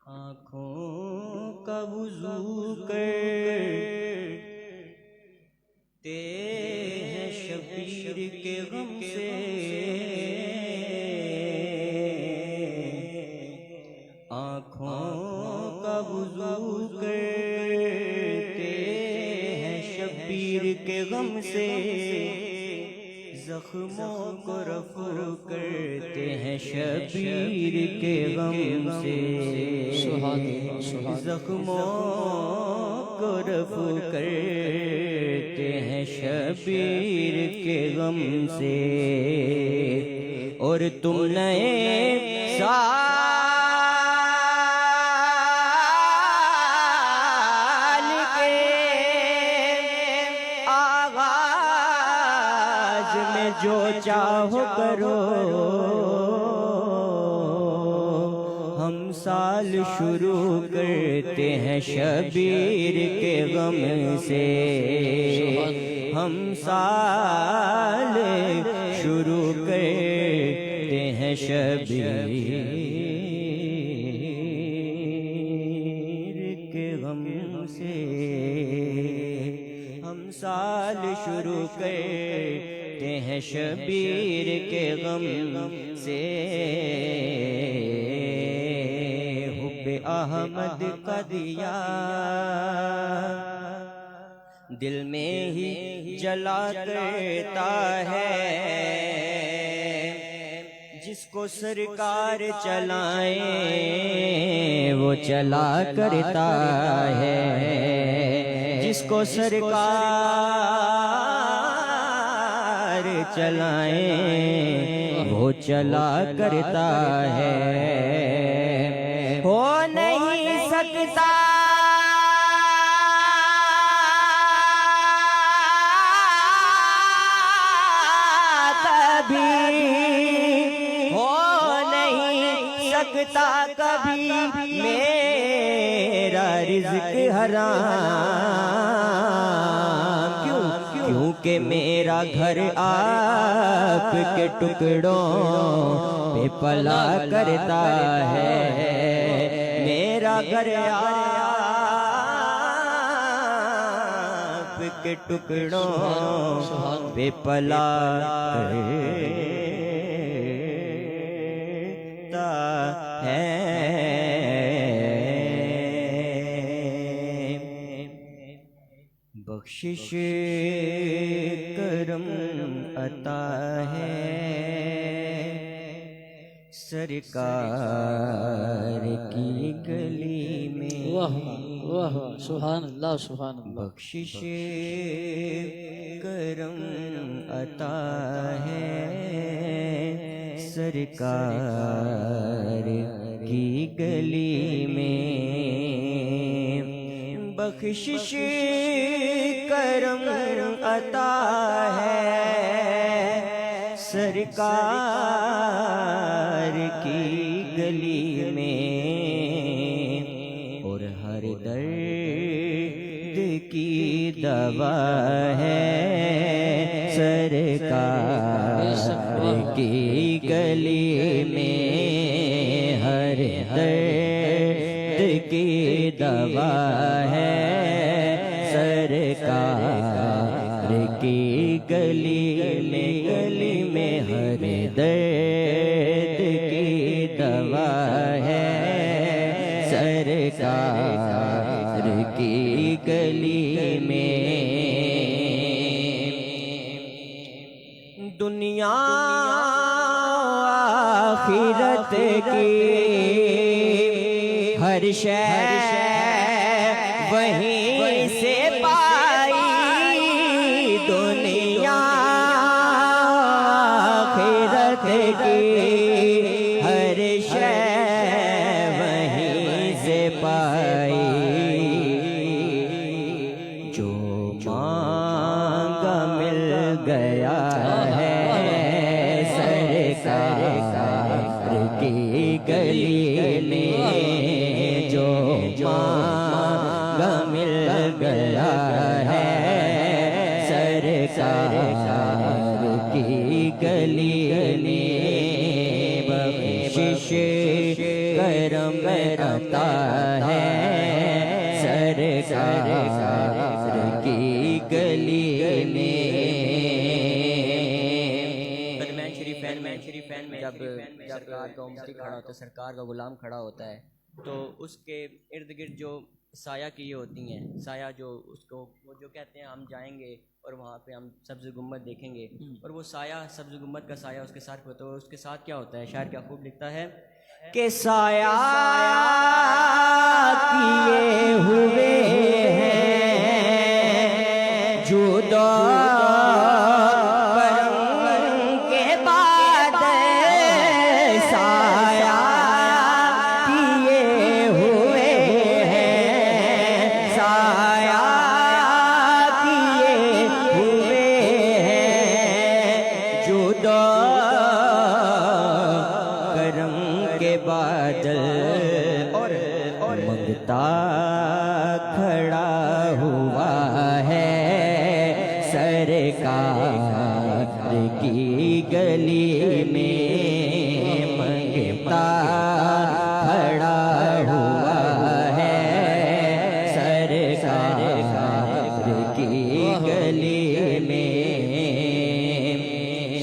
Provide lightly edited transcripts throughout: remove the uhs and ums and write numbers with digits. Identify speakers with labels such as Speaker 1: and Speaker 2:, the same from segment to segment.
Speaker 1: آنکھوں کا وضو کرتے ہیں شبیر کے غم سے، آنکھوں کا وضو کرتے ہیں شبیر کے غم سے، زخموں کو رفع کرتے ہیں شبیر کے غم سے، زخموں کو رفع کرتے ہیں شبیر کے غم سے، اور تم نئے سال کے آغاز میں جو چاہو کرو، ہم سال شروع کرتے ہیں شبیر کے غم سے، ہم سال شروع کرتے ہیں شبیر کے غم سے، ہم سال شروع کرتے ہیں شبیر کے غم سے، حب احمد کا دیا دل میں ہی جلا کرتا ہے، جس کو سرکار چلائیں وہ چلا کرتا ہے، جس کو سرکار چلائیں وہ چلا کرتا ہے، ہو نہیں سکتا کبھی میرا رزق حرام، کیونکہ میرا گھر آپ کے ٹکڑوں پہ پلا کرتا ہے، میرا گھر آپ کے ٹکڑوں پہ پلا ہے، بخشش کرم عطا ہے سرکار کی گلی میں،
Speaker 2: واہ واہ سبحان اللہ سبحان اللہ،
Speaker 1: بخشش کرم عطا ہے سرکار کی گلی میں، بخشش کرم عطا ہے سرکار کی گلی میں، اور ہر درد کی دوا ہے سرکار کی گلی میں، ہر درد کی دوا ہے سرکار کی گلی میں، گلی میں ہر درد کی دوا ہے سرکار کی گلی میں، دنیا آخرت کی ہر شے وہیں سے پائی، دنیا آخرت کی ہر شے وہیں سے پائی، جو مانگا مل گیا ہے سرکار کی گلی میں، جو مانگا مل گیا ہے سرکار کی گلی میں، بخشش کرم عطا ہے سرکار کی گلی میں۔
Speaker 3: بدمین شریفین میں جب سرکار کا امتی کھڑا ہوتا ہے، سرکار کا غلام کھڑا ہوتا ہے، تو اس کے ارد گرد جو سایہ کی ہوتی ہیں، سایہ جو اس کو وہ جو کہتے ہیں ہم جائیں گے اور وہاں پہ ہم سبز گنبد دیکھیں گے، اور وہ سایہ سبز گنبد کا سایہ اس کے ساتھ ہوتا ہے، اور اس کے ساتھ کیا ہوتا ہے؟ شاعر کیا خوب لکھتا ہے
Speaker 1: کہ سایہ کیے ہوئے ہیں جدا کرم کے بعد، سایہ کیے ہوئے ہیں، سایہ کیے ہوئے ہیں جدا کرم کے بادل، اور منگتا کھڑا ہوا ہے سرکار کی گلی میں، منگتا کھڑا ہوا ہے سرکار کی گلی میں۔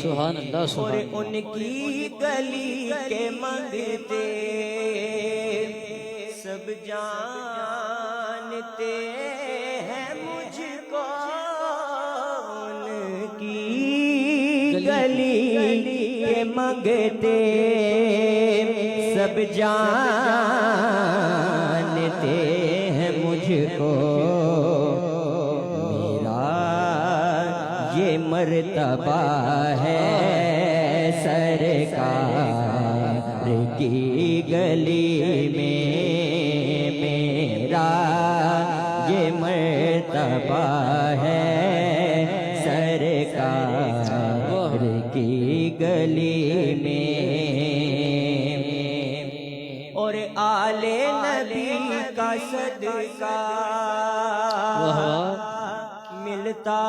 Speaker 2: سبحان اللہ
Speaker 1: اور
Speaker 2: سبحان اللہ۔
Speaker 1: ان کی گلی کے منگتے سب جانتے ہیں مجھ کو، ان کی گلی کے منگتے سب جانتے ہیں مجھ کو، میرا یہ مرتبہ ہے سرکار کی گلی میں، میرا یہ مرتبہ ہے سرکار کی گلی میں۔ اور آل نبی کا صدقہ ملتا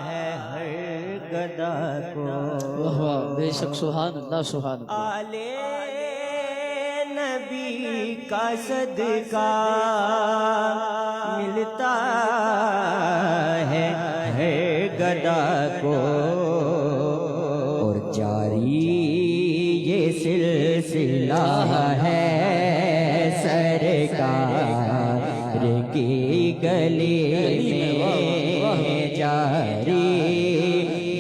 Speaker 1: ہے ہر گدا کو،
Speaker 2: بے شک سبحان اللہ سبحان اللہ۔
Speaker 1: آل نبی کا صدقہ ملتا ہے ہر گدا کو، اور جاری یہ سلسلہ ہے سرکار کی گلی میں، جاری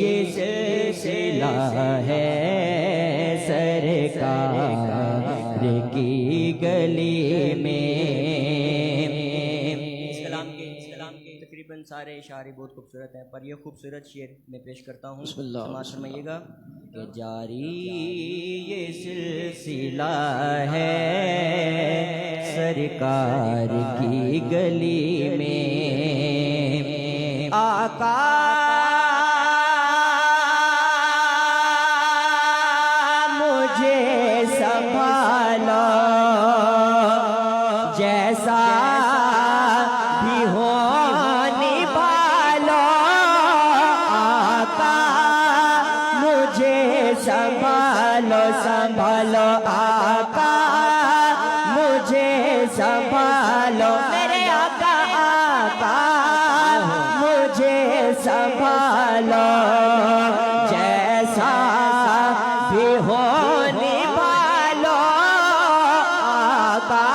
Speaker 1: یہ سلسلہ ہے سرکار کی گلی میں۔
Speaker 3: اس کلام کے تقریباً سارے اشعار بہت خوبصورت ہیں، پر یہ خوبصورت شعر میں پیش کرتا ہوں،
Speaker 2: بسم اللہ۔
Speaker 3: سماعت فرمائیے گا
Speaker 1: کہ جاری یہ سلسلہ ہے سرکار کی گلی میں، آقا مجھے سنبھالو جیسا بھی ہو نبھالو، آقا مجھے سنبھالو سنبھالو، آقا مجھے سنبھالو، میرے آقا آقا مجھے سنبھالو جیسا بھی ہو نبھالو، آقا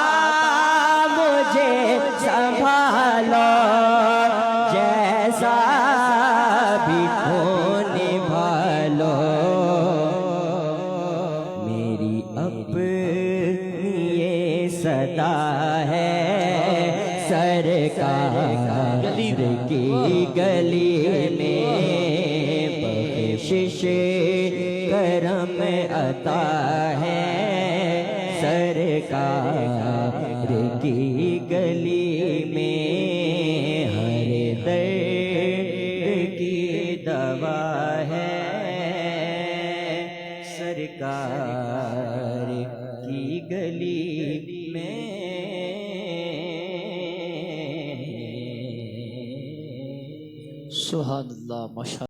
Speaker 1: مجھے سنبھالو جیسا بھی ہو نبھالو، میری اپنی یہ صدا ہے سرکار کی گلی میں، بخشش کرم عطا ہے سرکار کی گلی میں، ہر درد کی دوا ہے سرکار کی گلی میں۔
Speaker 2: سبحان اللہ ماشاء